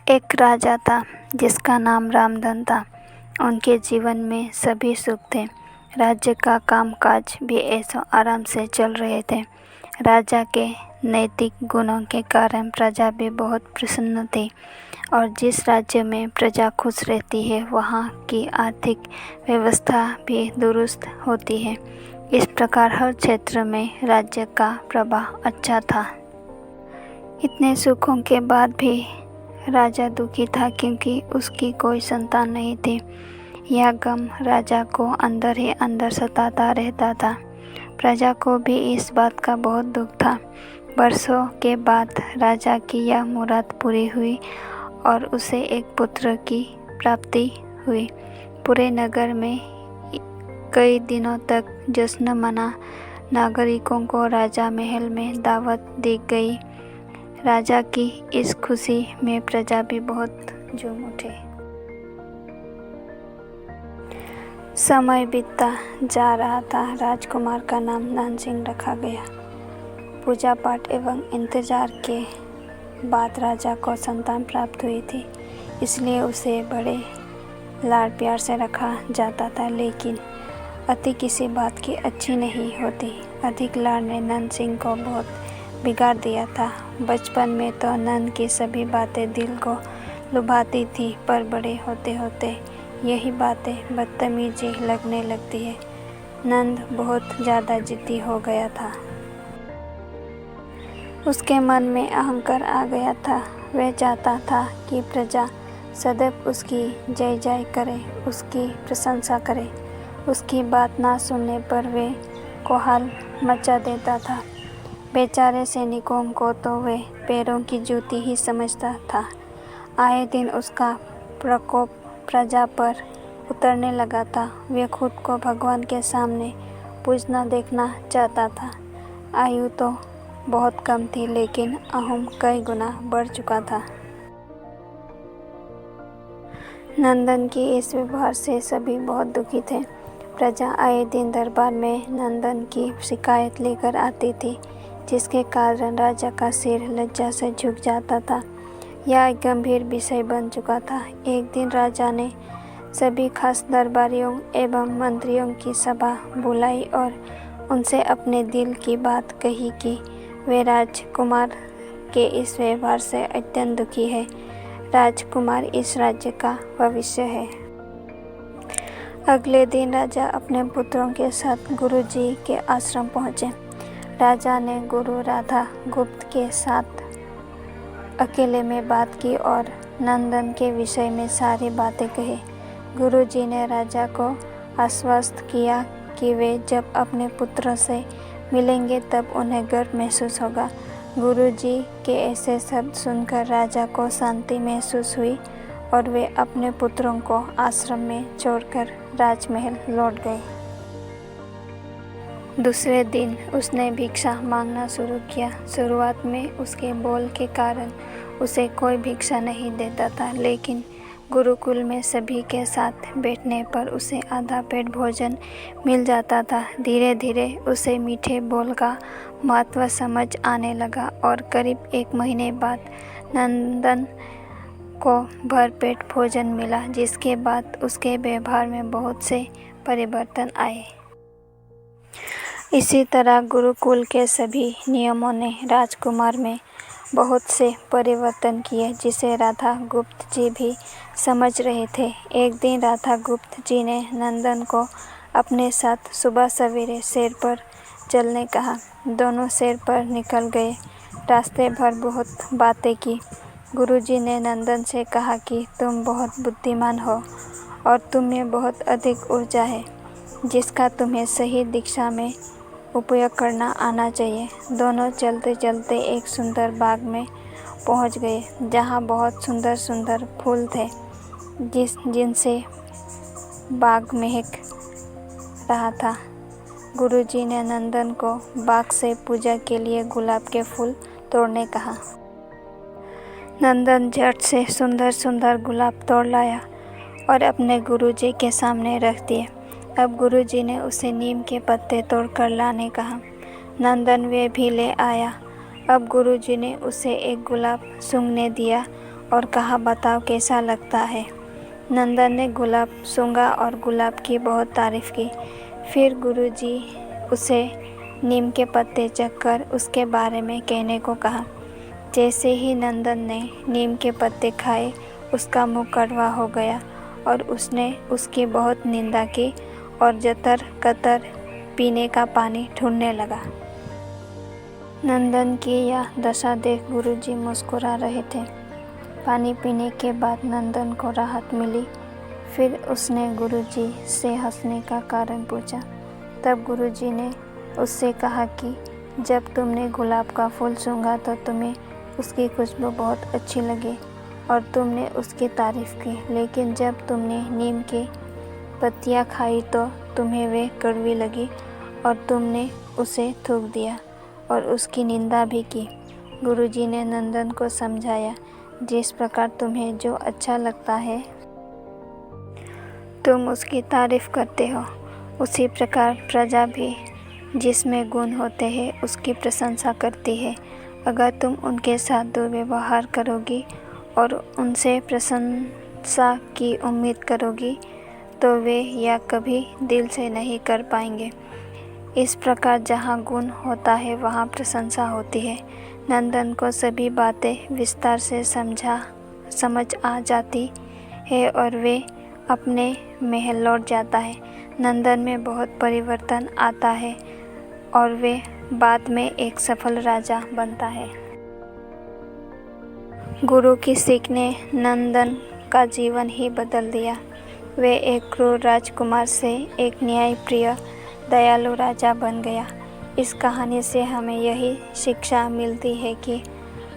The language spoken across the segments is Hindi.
एक राजा था जिसका नाम रामधन था। उनके जीवन में सभी सुख थे। राज्य का कामकाज भी ऐसा आराम से चल रहे थे। राजा के नैतिक गुणों के कारण प्रजा भी बहुत प्रसन्न थी और जिस राज्य में प्रजा खुश रहती है वहाँ की आर्थिक व्यवस्था भी दुरुस्त होती है। इस प्रकार हर क्षेत्र में राज्य का प्रभाव अच्छा था। इतने सुखों के बाद भी राजा दुखी था क्योंकि उसकी कोई संतान नहीं थी। यह गम राजा को अंदर ही अंदर सताता रहता था। प्रजा को भी इस बात का बहुत दुख था। वर्षों के बाद राजा की यह मुराद पूरी हुई और उसे एक पुत्र की प्राप्ति हुई। पूरे नगर में कई दिनों तक जश्न मना। नागरिकों को राजा महल में दावत दी गई। राजा की इस खुशी में प्रजा भी बहुत झूम उठी। समय बीतता जा रहा था। राजकुमार का नाम नंदसिंह रखा गया। पूजा पाठ एवं इंतजार के बाद राजा को संतान प्राप्त हुई थी, इसलिए उसे बड़े लाड प्यार से रखा जाता था। लेकिन अति किसी बात की अच्छी नहीं होती। अधिक लाड ने नंदसिंह को बहुत बिगाड़ दिया था। बचपन में तो नंद की सभी बातें दिल को लुभाती थी, पर बड़े होते होते यही बातें बदतमीजी लगने लगती है। नंद बहुत ज़्यादा जिद्दी हो गया था। उसके मन में अहंकार आ गया था। वह चाहता था कि प्रजा सदैव उसकी जय जय करे, उसकी प्रशंसा करे। उसकी बात ना सुनने पर वे कोहाल मचा देता था। बेचारे सैनिकों को तो वे पैरों की जूती ही समझता था। आए दिन उसका प्रकोप प्रजा पर उतरने लगा था। वे खुद को भगवान के सामने पूजना देखना चाहता था। आयु तो बहुत कम थी, लेकिन अहम कई गुना बढ़ चुका था। नंदन की इस व्यवहार से सभी बहुत दुखी थे। प्रजा आए दिन दरबार में नंदन की शिकायत लेकर आती थी, जिसके कारण राजा का सिर लज्जा से झुक जाता था। यह एक गंभीर विषय बन चुका था। एक दिन राजा ने सभी खास दरबारियों एवं मंत्रियों की सभा बुलाई और उनसे अपने दिल की बात कही कि वे राजकुमार के इस व्यवहार से अत्यंत दुखी है। राजकुमार इस राज्य का भविष्य है। अगले दिन राजा अपने पुत्रों के साथ गुरुजी के आश्रम पहुँचे। राजा ने गुरु राधा गुप्त के साथ अकेले में बात की और नंदन के विषय में सारी बातें कही। गुरुजी ने राजा को आश्वस्त किया कि वे जब अपने पुत्रों से मिलेंगे तब उन्हें गर्व महसूस होगा। गुरुजी के ऐसे शब्द सुनकर राजा को शांति महसूस हुई और वे अपने पुत्रों को आश्रम में छोड़कर राजमहल लौट गए। दूसरे दिन उसने भिक्षा मांगना शुरू किया। शुरुआत में उसके बोल के कारण उसे कोई भिक्षा नहीं देता था, लेकिन गुरुकुल में सभी के साथ बैठने पर उसे आधा पेट भोजन मिल जाता था। धीरे धीरे उसे मीठे बोल का महत्व समझ आने लगा और करीब 1 महीने बाद नंदन को भरपेट भोजन मिला, जिसके बाद उसके व्यवहार में बहुत से परिवर्तन आए। इसी तरह गुरुकुल के सभी नियमों ने राजकुमार में बहुत से परिवर्तन किए, जिसे राधा गुप्त जी भी समझ रहे थे। एक दिन राधा गुप्त जी ने नंदन को अपने साथ सुबह सवेरे सैर पर चलने कहा। दोनों सैर पर निकल गए। रास्ते भर बहुत बातें की। गुरुजी ने नंदन से कहा कि तुम बहुत बुद्धिमान हो और तुम में बहुत अधिक ऊर्जा है, जिसका तुम्हें सही दिशा में उपयोग करना आना चाहिए। दोनों चलते चलते एक सुंदर बाग में पहुंच गए, जहां बहुत सुंदर सुंदर फूल थे, जिनसे बाग महक रहा था। गुरुजी ने नंदन को बाग से पूजा के लिए गुलाब के फूल तोड़ने कहा। नंदन झट से सुंदर सुंदर गुलाब तोड़ लाया और अपने गुरुजी के सामने रख दिए। अब गुरुजी ने उसे नीम के पत्ते तोड़कर लाने कहा। नंदन वे भी ले आया। अब गुरुजी ने उसे एक गुलाब सूंघने दिया और कहा, बताओ कैसा लगता है। नंदन ने गुलाब सूंघा और गुलाब की बहुत तारीफ़ की। फिर गुरुजी उसे नीम के पत्ते चखकर उसके बारे में कहने को कहा। जैसे ही नंदन ने नीम के पत्ते खाए, उसका मुँह कड़वा हो गया और उसने उसकी बहुत निंदा की और जतर कतर पीने का पानी ढूंढने लगा। नंदन की यह दशा देख गुरुजी मुस्कुरा रहे थे। पानी पीने के बाद नंदन को राहत मिली। फिर उसने गुरुजी से हंसने का कारण पूछा। तब गुरुजी ने उससे कहा कि जब तुमने गुलाब का फूल सूंघा तो तुम्हें उसकी खुशबू बहुत अच्छी लगी और तुमने उसकी तारीफ़ की, लेकिन जब तुमने नीम की पत्तियाँ खाई तो तुम्हें वे कड़वी लगी और तुमने उसे थूक दिया और उसकी निंदा भी की। गुरुजी ने नंदन को समझाया, जिस प्रकार तुम्हें जो अच्छा लगता है तुम उसकी तारीफ़ करते हो, उसी प्रकार प्रजा भी जिसमें गुण होते हैं उसकी प्रशंसा करती है। अगर तुम उनके साथ दुर्व्यवहार करोगी और उनसे प्रशंसा की उम्मीद करोगी तो वे यह कभी दिल से नहीं कर पाएंगे। इस प्रकार जहाँ गुण होता है वहाँ प्रशंसा होती है। नंदन को सभी बातें विस्तार से समझ आ जाती है और वे अपने महल लौट जाता है। नंदन में बहुत परिवर्तन आता है और वे बाद में एक सफल राजा बनता है। गुरु की सीख ने नंदन का जीवन ही बदल दिया। वे एक क्रूर राजकुमार से एक न्यायप्रिय दयालु राजा बन गया। इस कहानी से हमें यही शिक्षा मिलती है कि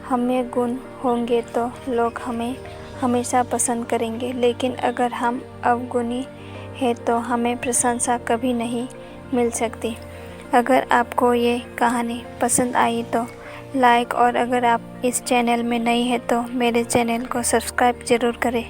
हमें गुण होंगे तो लोग हमें हमेशा पसंद करेंगे, लेकिन अगर हम अवगुणी हैं तो हमें प्रशंसा कभी नहीं मिल सकती। अगर आपको ये कहानी पसंद आई तो लाइक, और अगर आप इस चैनल में नई हैं तो मेरे चैनल को सब्सक्राइब ज़रूर करें।